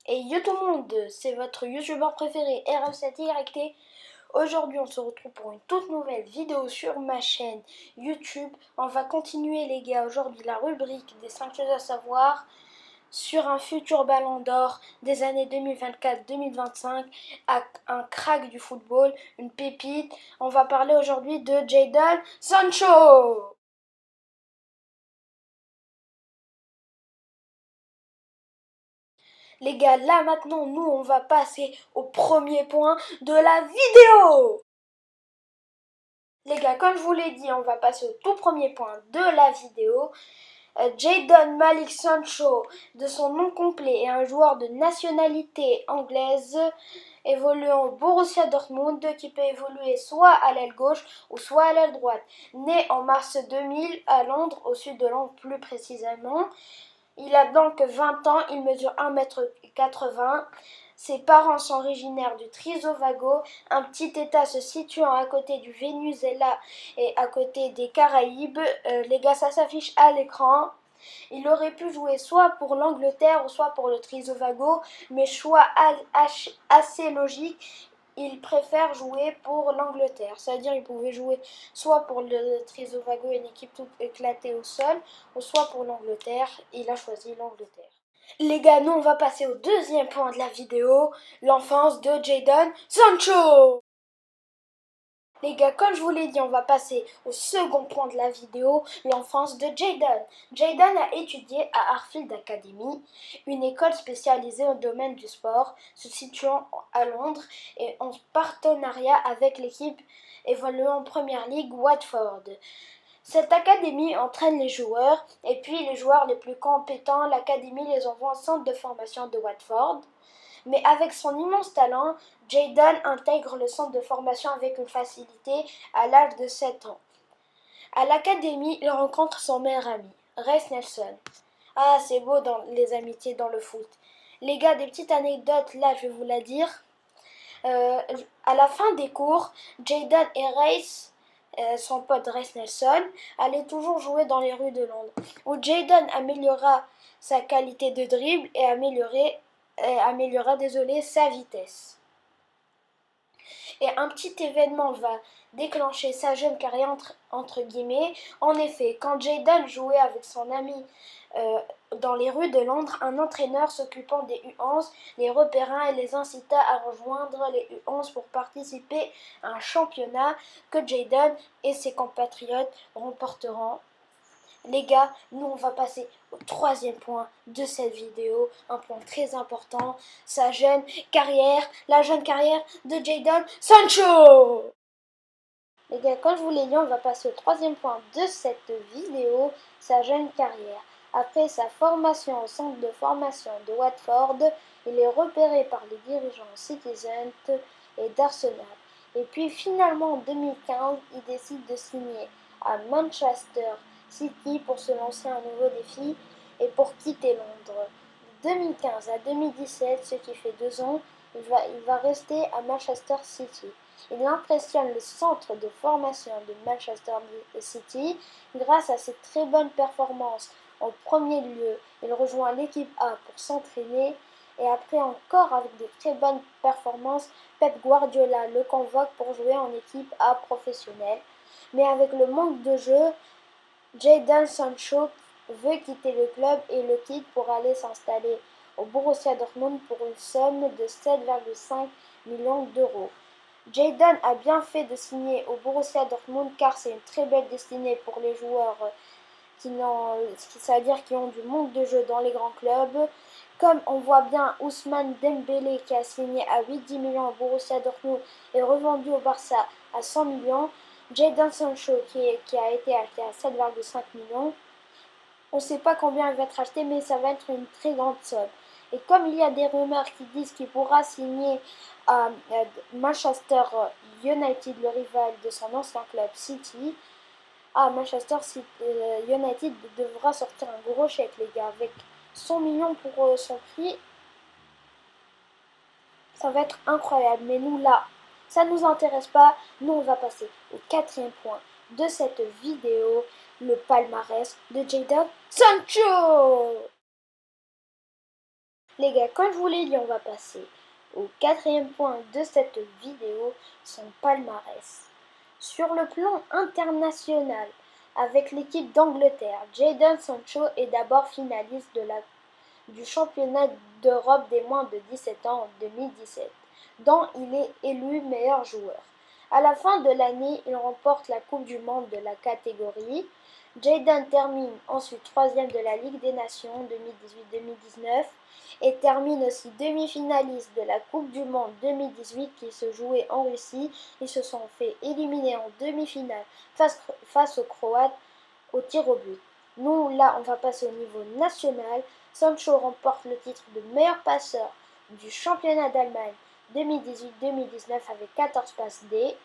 Et yo tout le monde, c'est votre youtubeur préféré RF7YT. Aujourd'hui on se retrouve pour une toute nouvelle vidéo sur ma chaîne YouTube. On va continuer les gars aujourd'hui la rubrique des 5 choses à savoir sur un futur ballon d'or des années 2024-2025, un crack du football, une pépite. On va parler aujourd'hui de Jadon Sancho. Les gars, là maintenant, nous, on va passer au premier point de la vidéo. Les gars, comme je vous l'ai dit, on va passer au tout premier point de la vidéo. Jadon Malik Sancho, de son nom complet, est un joueur de nationalité anglaise évoluant au Borussia Dortmund qui peut évoluer soit à l'aile gauche ou soit à l'aile droite. Né en mars 2000 à Londres, au sud de Londres plus précisément. Il a donc 20 ans, il mesure 1,80 m. Ses parents sont originaires du Trisovago, un petit état se situant à côté du Venezuela et à côté des Caraïbes. Les gars, ça s'affiche à l'écran. Il aurait pu jouer soit pour l'Angleterre ou soit pour le Trisovago, mais choix assez logique. Il préfère jouer pour l'Angleterre. C'est-à-dire qu'il pouvait jouer soit pour le Trisovago, une équipe toute éclatée au sol, ou soit pour l'Angleterre. Il a choisi l'Angleterre. Les gars, nous on va passer au deuxième point de la vidéo, l'enfance de Jadon Sancho. Les gars, comme je vous l'ai dit, on va passer au second point de la vidéo, l'enfance de Jadon. Jadon a étudié à Harfield Academy, une école spécialisée au domaine du sport, se situant à Londres et en partenariat avec l'équipe évoluant en Première Ligue Watford. Cette académie entraîne les joueurs et puis les joueurs les plus compétents, l'académie les envoie au centre de formation de Watford. Mais avec son immense talent, Jadon intègre le centre de formation avec une facilité à l'âge de 7 ans. À l'académie, il rencontre son meilleur ami, Reiss Nelson. Ah, c'est beau dans les amitiés dans le foot. Les gars, des petites anecdotes, là, je vais vous la dire. À la fin des cours, Jadon et Reiss, son pote Reiss Nelson, allaient toujours jouer dans les rues de Londres, où Jadon améliora sa qualité de dribble et améliora sa vitesse. Et un petit événement va déclencher sa jeune carrière entre guillemets. En effet, quand Jadon jouait avec son ami dans les rues de Londres, un entraîneur s'occupant des U11 les repéra et les incita à rejoindre les U11 pour participer à un championnat que Jadon et ses compatriotes remporteront. Les gars, nous on va passer au troisième point de cette vidéo, un point très important, la jeune carrière de Jadon Sancho. Les gars, comme je vous l'ai dit, on va passer au troisième point de cette vidéo, sa jeune carrière. Après sa formation au centre de formation de Watford, il est repéré par les dirigeants Citizens et d'Arsenal. Et puis finalement en 2015, il décide de signer à Manchester City pour se lancer un nouveau défi et pour quitter Londres. De 2015 à 2017, ce qui fait 2 ans, il va rester à Manchester City. Il impressionne le centre de formation de Manchester City grâce à ses très bonnes performances. En premier lieu, il rejoint l'équipe A pour s'entraîner et après encore avec de très bonnes performances, Pep Guardiola le convoque pour jouer en équipe A professionnelle. Mais avec le manque de jeu, Jadon Sancho veut quitter le club et le quitte pour aller s'installer au Borussia Dortmund pour une somme de 7,5 millions d'euros. Jadon a bien fait de signer au Borussia Dortmund car c'est une très belle destinée pour les joueurs c'est-à-dire qui ont du manque de jeu dans les grands clubs. Comme on voit bien Ousmane Dembélé qui a signé à 8-10 millions au Borussia Dortmund et revendu au Barça à 100 millions. Jadon Sancho qui a été acheté à 7,5 millions. On ne sait pas combien il va être acheté, mais ça va être une très grande somme. Et comme il y a des rumeurs qui disent qu'il pourra signer à Manchester United, le rival de son ancien club City, Manchester United devra sortir un gros chèque, les gars, avec 100 millions pour son prix. Ça va être incroyable. Mais nous, là, ça ne nous intéresse pas. Nous, on va passer au quatrième point de cette vidéo, le palmarès de Jadon Sancho. Les gars, comme je vous l'ai dit, on va passer au quatrième point de cette vidéo, son palmarès. Sur le plan international, avec l'équipe d'Angleterre, Jadon Sancho est d'abord finaliste du championnat d'Europe des moins de 17 ans en 2017, dont il est élu meilleur joueur. À la fin de l'année, il remporte la Coupe du Monde de la catégorie. Jadon termine ensuite troisième de la Ligue des Nations 2018-2019 et termine aussi demi-finaliste de la Coupe du Monde 2018 qui se jouait en Russie. Ils se sont fait éliminer en demi-finale face aux Croates au tir au but. Nous, là, on va passer au niveau national. Sancho remporte le titre de meilleur passeur du championnat d'Allemagne 2018-2019 avec 14 passes D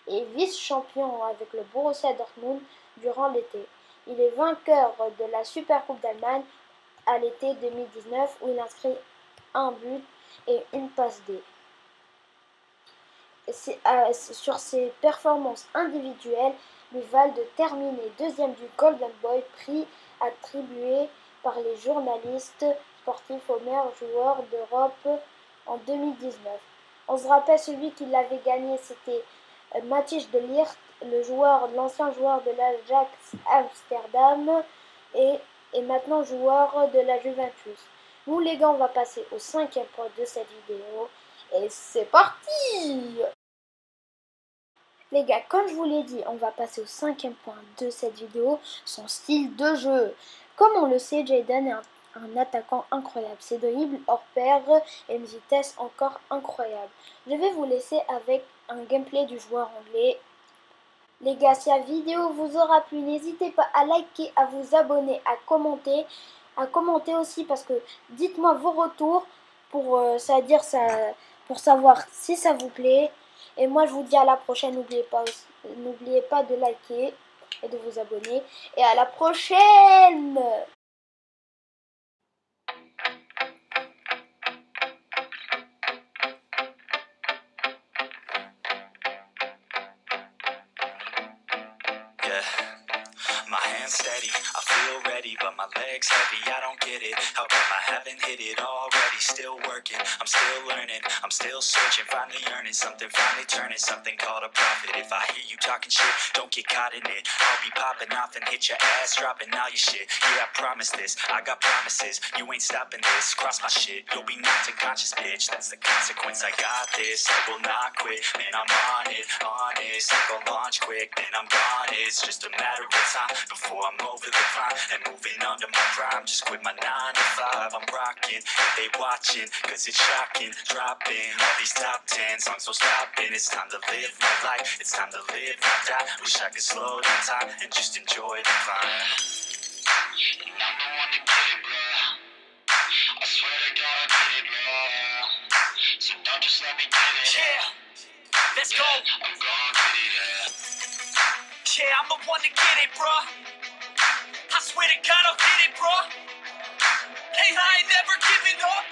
et vice-champion avec le Borussia Dortmund durant l'été. Il est vainqueur de la Supercoupe d'Allemagne à l'été 2019 où il inscrit un but et une passe D. Sur ses performances individuelles, lui valent de terminer deuxième du Golden Boy, prix attribué par les journalistes sportifs au meilleur joueur d'Europe en 2019. On se rappelle celui qui l'avait gagné, c'était Matthijs de Ligt, l'ancien joueur de l'Ajax Amsterdam et maintenant joueur de la Juventus. Nous les gars, on va passer au cinquième point de cette vidéo et c'est parti! Les gars, comme je vous l'ai dit, on va passer au cinquième point de cette vidéo, son style de jeu. Comme on le sait, Jadon est un attaquant incroyable. Ses dribbles hors pair et une vitesse encore incroyable. Je vais vous laisser avec un gameplay du joueur anglais. Les gars, si la vidéo vous aura plu, n'hésitez pas à liker, à vous abonner, à commenter aussi parce que dites-moi vos retours pour, pour savoir si ça vous plaît. Et moi, je vous dis à la prochaine. N'oubliez pas de liker et de vous abonner. Et à la prochaine! Yeah. My hands steady, I feel ready, but my legs heavy, I don't get it. How come I haven't hit it already? Still working, I'm still learning, I'm still searching, finally earning something, finally turning something called a profit. If I hear you talking shit, don't get caught in it. I'll be popping off and hit your ass, dropping all your shit. Yeah, I promise this, I got promises, you ain't stopping this. Cross my shit, you'll be knocked unconscious, bitch. That's the consequence, I got this, I will not quit. Man, I'm on it, honest, I go launch quick, then I'm gone. It's just a matter of time before I'm over the climb and moving under my prime. Just quit my 9 to 5, I'm rocking, they watching, cause it's shocking. Dropping all these top 10 songs, so stopping. It's time to live my life, it's time to live, not die. Wish I could slow down time and just enjoy the climb. And I'm the one to get it, bro. I swear to God I did it, bro. So don't just let me get it. Yeah, let's go. I'm gonna get it, yeah. Yeah, I'm the one to get it, bro. I swear to God I'll get it, bro. Hey, I ain't never giving up.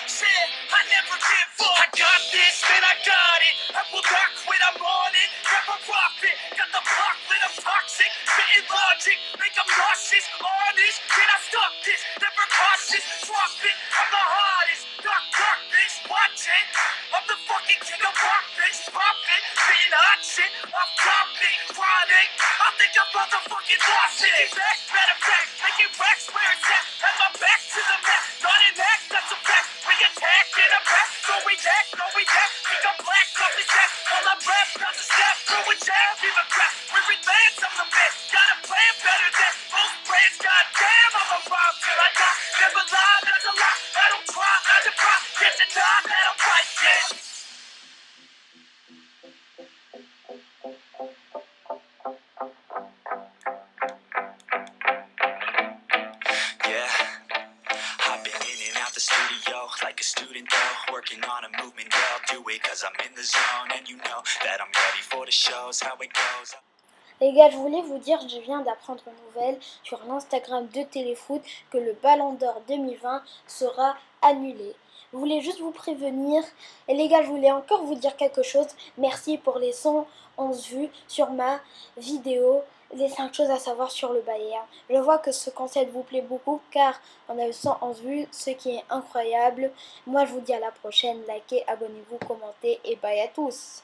Said I never give up. I got this, man, I got it. I will not quit, I'm on it. Grab a profit, got the block lit, I'm toxic. Spitting logic, make them nauseous. Honest, can I stop this? Never cautious, drop it. I'm the hottest. Knock, bitch, watch it. I'm the fucking king of rock, bitch. Pop it, spitting hot shit. I'm topic, chronic. I think I'm motherfucking lost it. Matter of fact, making racks where it's at. Have my back to the mat. Not an act, that's a fact. We attack in a pack. No we that. Think I'm black, off his ass. All I rap, not the step. Throw a jab, give a crap. We're advanced, I'm the best. Got a plan better than most brands. Goddamn, I'm a bomb till I die. Never lie, that's a lie. I don't try, I defy. Get the time, I don't fight, yeah. Yeah, I've been in and out the studio like a student though, working on a movement, yeah, I'll do it cause I'm in the zone and you know that I'm ready for the shows, how it goes. Les gars, je voulais vous dire, je viens d'apprendre une nouvelle sur l'Instagram de Téléfoot que le Ballon d'Or 2020 sera annulé. Je voulais juste vous prévenir. Et les gars, je voulais encore vous dire quelque chose. Merci pour les 111 vues sur ma vidéo. les 5 choses à savoir sur le Bayern. Je vois que ce concept vous plaît beaucoup car on a eu 111 vues, ce qui est incroyable. Moi je vous dis à la prochaine, likez, abonnez-vous, commentez et bye à tous.